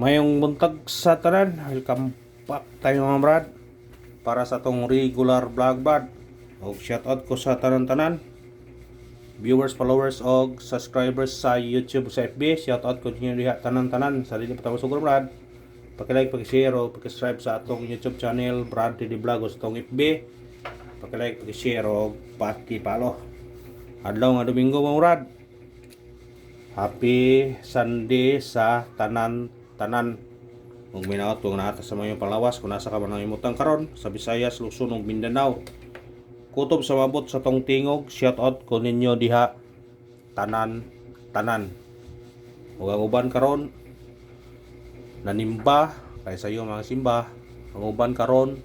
Mayong buntag sa tanan, welcome back tayo mga brad para sa tong regular vlog brad. Og shoutout ko sa tanan-tanan viewers, followers og subscribers sa YouTube sa FB. Shoutout ko ninyo diha tanan-tanan sa dili pa tawo sugur brad. Paki-like, paki-share og paki-subscribe sa atong YouTube channel Brad TD Vlog o sa atong FB. Paki-like, paki-share og paki-follow. Adlaw nga Domingo mga brad. Happy Sunday sa tanan ug minaot kung naata sa mga palawas kung nasa ka man imutang karon sa Visayas, Luzon ug Mindanao. Kutob sa mabot sa tong tingog, shout out ko ninyo diha tanan. Ug ang uban karon nanimba kay sa iyo mga simba. Ang uban karon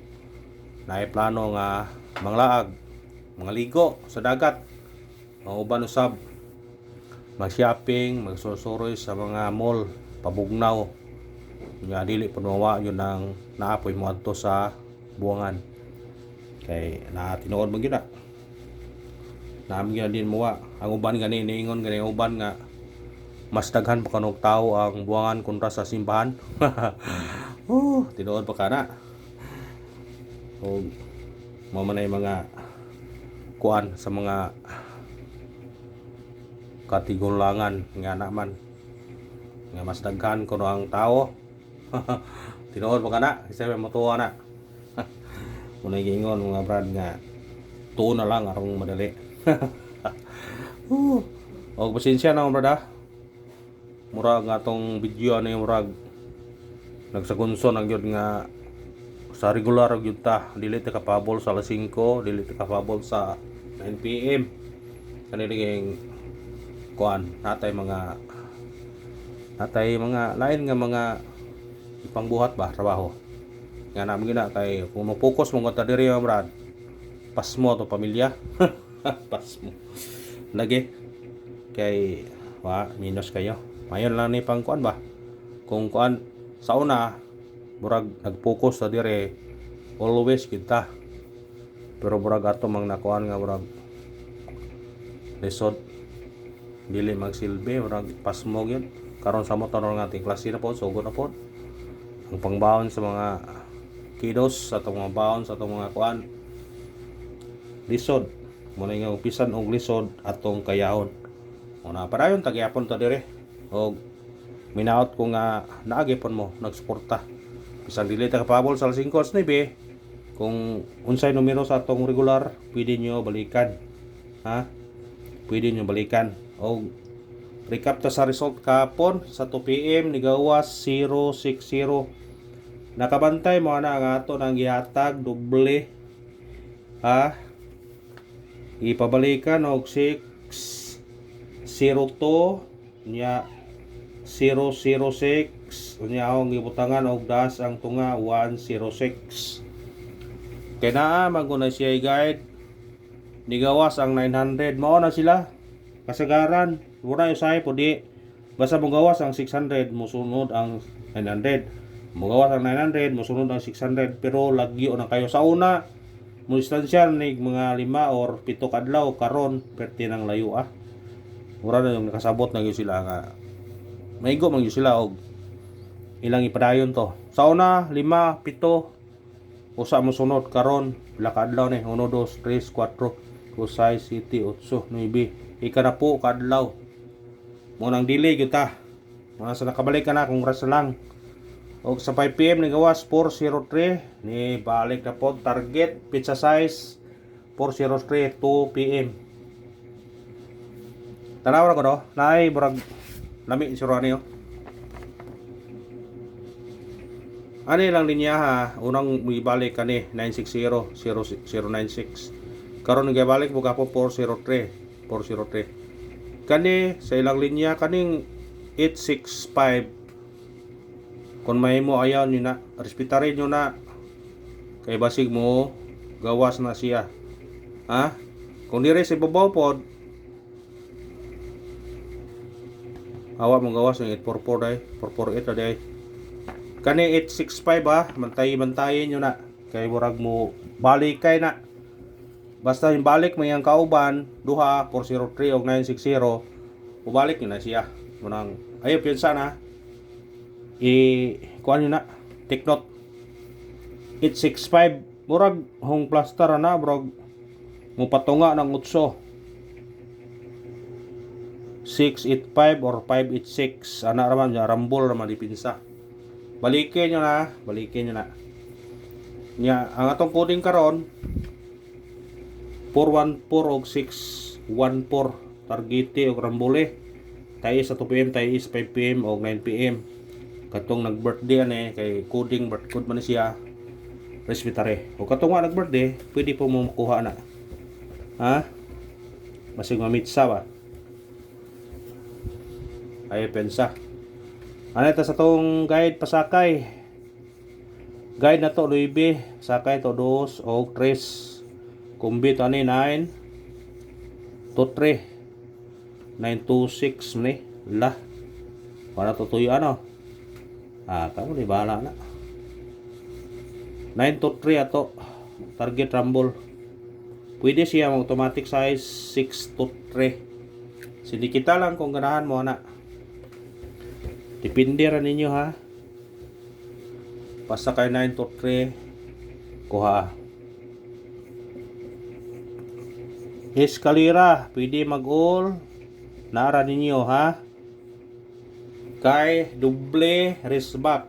naay plano nga manglaag, mga ligo sa dagat. Ang uban usab mag-shopping, magsusuroy sa mga mall, pabugnaw. Nga dili punawa yun ang naapoy mo adto sa buwangan. Kay tinuod mo gyud na. Naami gyud din muwa. Ang uban gani niingon gani uban nga mas daghan pa kanog tawo ang buwangan kontra sa simbahan. Tinuod pa kana. O mo man ay mga kuan sa mga katigulangan nga naman nga mas daghan kuno ang tawo. Tinuod pa kana kasi may matuwa na. Muna giingon mga brad nga tuo na lang arong madali. Og pasensya na mga brad. Murag nga tong video ano yung murag nagsagunson ang gyud nga sa regular gyud ta, dili ta kapabol sa alas 5, dili ta kapabol sa 9 PM. Kanili ging kuan natay mga lain nga mga ipangbuhat ba trabaho nga namin gina kay kung mo-focus mo ta diri mga brad pasmo to pamilya. Pasmo lagi kay minus kayo mayon lang ni pang kuan ba kung kuan sa una murag nag-focus sa dire always kita pero murag ato mang nakuan nga murag lisod dili magsilbi murag pasmo gyud karon sa motor nga ating klase na po sugod na po ang pangbaon sa mga kiddos sa atong mga baon sa atong mga kuan lisod muna nga upisan og lisod atong kayahon una padayon tagyapon ta dire og minaot ko nga naagipon mo nagsuporta bisan dili ta kapabol sa 5 at 9 kung unsay numero sa atong regular pwede nyo balikan pwede nyo balikan og recap ta sa result kahapon sa 2 PM nigawas 060. Nakabantay mo na nga ato nang gihatag doble ipabalikan og 602 nya 006 unya akong gibutangan og das ang tunga 106 kay naa maguna siya guide nigawas ang 900 mao na sila kasagaran wala usahay po di basta magawas ang 600 musunod ang 900 magawas ang 900 musunod ang 600 pero lagyo na kayo sa una mo distansya ni mga 5 or 7 kadlaw karon perti nang layo mura na yung nakasabot na gyud sila nga maigo man gyud sila og ilang ipadayon to sa una 5 7 usa mo sunod karon pila kadlaw ni 1 2 3 4 5 6 7 8 9 ikana po kadlaw mo nang delay gyud ta mga sa nakabalik ka na congrats lang og sa 5 PM ni gawas 403 ni balik na po target pizza size 403 2 PM tanaw ra ko no naay burag lami siro niyo ani lang linya unang ibalik kani 960 0096 karon gibalik mo ka po 403 kani sa ilang linya kaning 865 kung may mo ayaw nyo na respetarin nyo na kay basig mo gawas na siya kung dire sa ibabaw pod awa mo gawas ng 844 day 448 day kani 865 bantayin nyo na kay murag mo balikay na basta yung balik may ang kauban duha 403 o 960 ubalik nyo na siya munang ayaw piyansa na kuan yun na, take note. 865 murag hong plaster na murag mo patunga ng utso. 685 or 586 ana raman ya, rambol raman dipinsa. Balikin nyo na, nya ang atong coding karon 414 og 614 targete og rambole. Tayo sa 2 PM, tayo is 5 PM o 9 PM. Katong nag-birthday ane kay coding birth code man siya. Respetare. O katong nga nag-birthday, pwede po mo makuha na. Ha? Masig mamitsa ba? Ay pensa. Ano ito sa tong guide pasakay? Guide na to Luibe, sakay to 2 o 3. Kumbi to ani 9 to 3. 926 ni la. Para to tuyo ano? Kamu di bahala na. 9 to 3 ato target rumble. Pwede siya automatic size 6 to 3. Sindikita lang kung ganahan mo na. Depende ra ninyo ha. Basta kay 9 to 3 kuha. Eskalera, pwede mag-all. Nara ninyo ha. Kay doble wristback.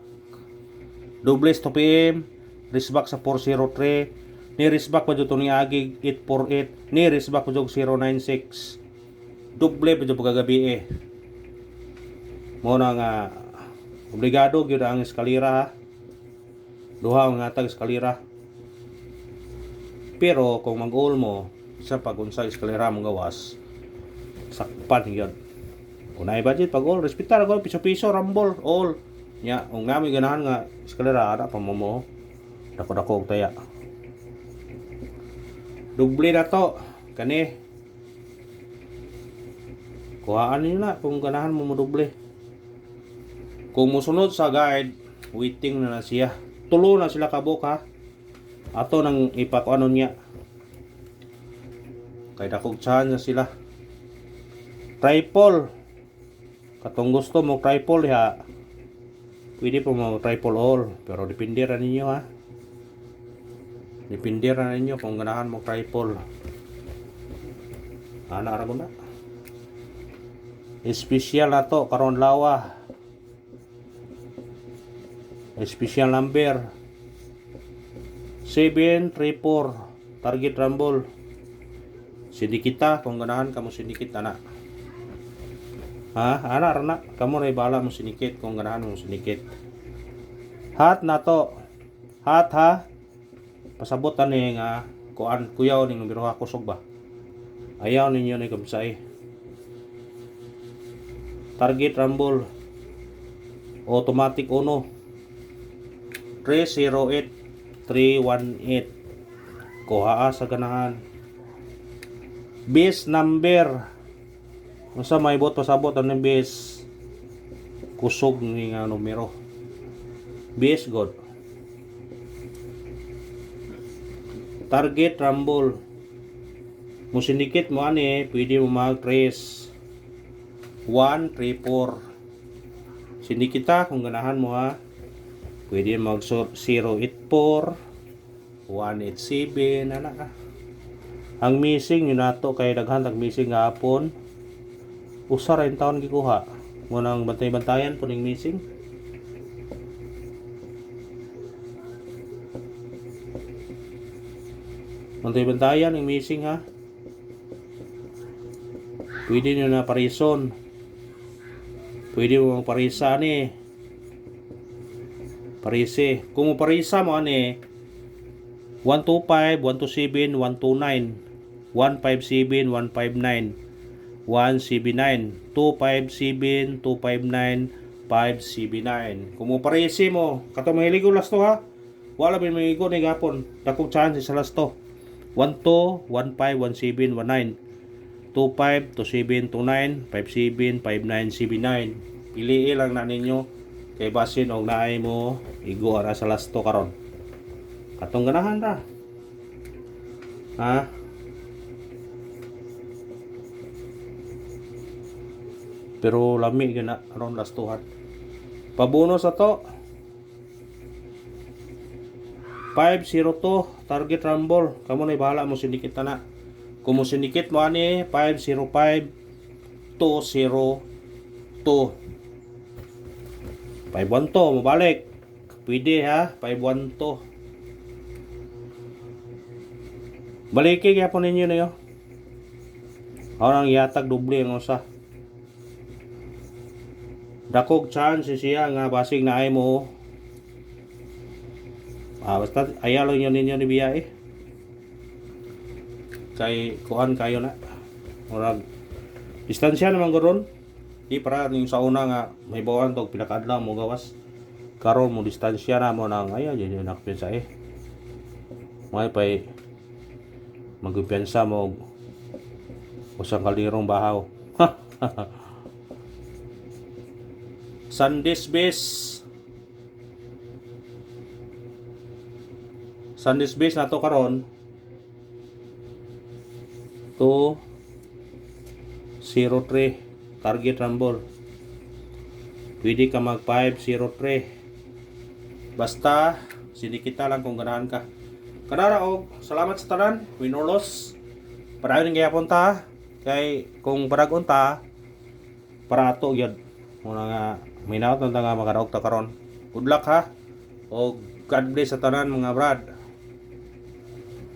Doble stop PM, wristback sa 403. Ni wristback pa dito ni Agig 848. Ni wristback pa dito 096. Doble pa dito pagagabi eh. Muna nga obligado gyud ang eskalera ha. Duha ang atag eskalera. Pero kung mag-all mo sa pag-unsa eskalera mong gawas, sakpan gyud. Kung naay budget pag all, respetar ko piso-piso rumble all. Nya, kung nami ganahan nga eskalera ana pa mo. Dako-dako og taya. Doble na to kani. Kuhaan niyo na kung ganahan mo doble. Kung musunod sa guide, waiting na siya. Tulo na sila kabuk ha. Ato nang ipakuanon niya. Kay dakog tsahan na sila. Triple. Katong gusto mo triple ha. Pwede po mo triple all. Pero depende ra ninyo ha. Depende ra ninyo kung ganahan mo triple. Ana ra na. Special na to karon lawa. Special number 734 target rumble. Sindikita kung ganahan kamo sindikit ana. Ha, ana ra na kamo ray bala mo sindikit kung ganahan mo sindikit. Hat na to. Hat ha. Pasabot ani nga kuan kuyaw ning numero ha kusog ba. Ayaw ninyo ni kamsay. Target rumble. Automatic uno. 308 318 kuha sa ganahan. Base number unsa may bot pasabot ang base kusog ni nga numero. Base god. Target rumble mo sindikit mo ani pwede mo mag trace 1 3 4 sindikita kung ganahan mo ha. Pwede mag 084 187 ana ka. Ang missing yun nato kay daghan tag missing gahapon. Usa ra in taon gikuha. Mo nang bantay-bantayan po ning missing. Bantay-bantayan ning missing ha. Pwede nyo na parison. Pwede mo parisa ni. Parise. Kung parisa mo ani 125, 127, 129, 157, 159, 179, 257, 259, 579. Kung mo parisi mo, kato mahiligo lasto ha. Wala bin mahiligo ni gapon. Dakong chance sa lasto. 12, 15, 17, 19, 25, 27, 29, 57, 59, 79. Piliin lang na ninyo. Kay basin og naay mo igo ara sa lasto karon. Katong ganahan ta. Ha? Pero lami gina aron lastuhan. Pabuno sa to. 502 target rumble. Kamu na bahala mo sindikit na. Kung mo sindikit mo ani 505 202 512 mabalik. Pwede ha, 512. Baliki kaya po ninyo na yun. Ako nang yatag doble ang usa. Dakog chance siya nga basig na ay mo. Basta ayaw lang yun ninyo ni biyahe. Kay kuhan kayo na. Murag distansya naman ganoon. Di para yung sa una nga may bawan tog pinakaadlaw mo gawas. Karon mo distansya na mo nang ayaw yun yung nakapinsa eh. May pay magpipensa mo usang kalirong bahaw. Sundays base na to karon 203 target rumble. Pwede ka mag 503 basta sindikita lang kung ganahan ka. Kanara og salamat sa tanan, win or loss. Para yun kaya punta kay kung paragon ta para ato gyud muna nga minaot nang nga makadaog ta karon. Good luck ha. Og God bless sa tanan mga brad.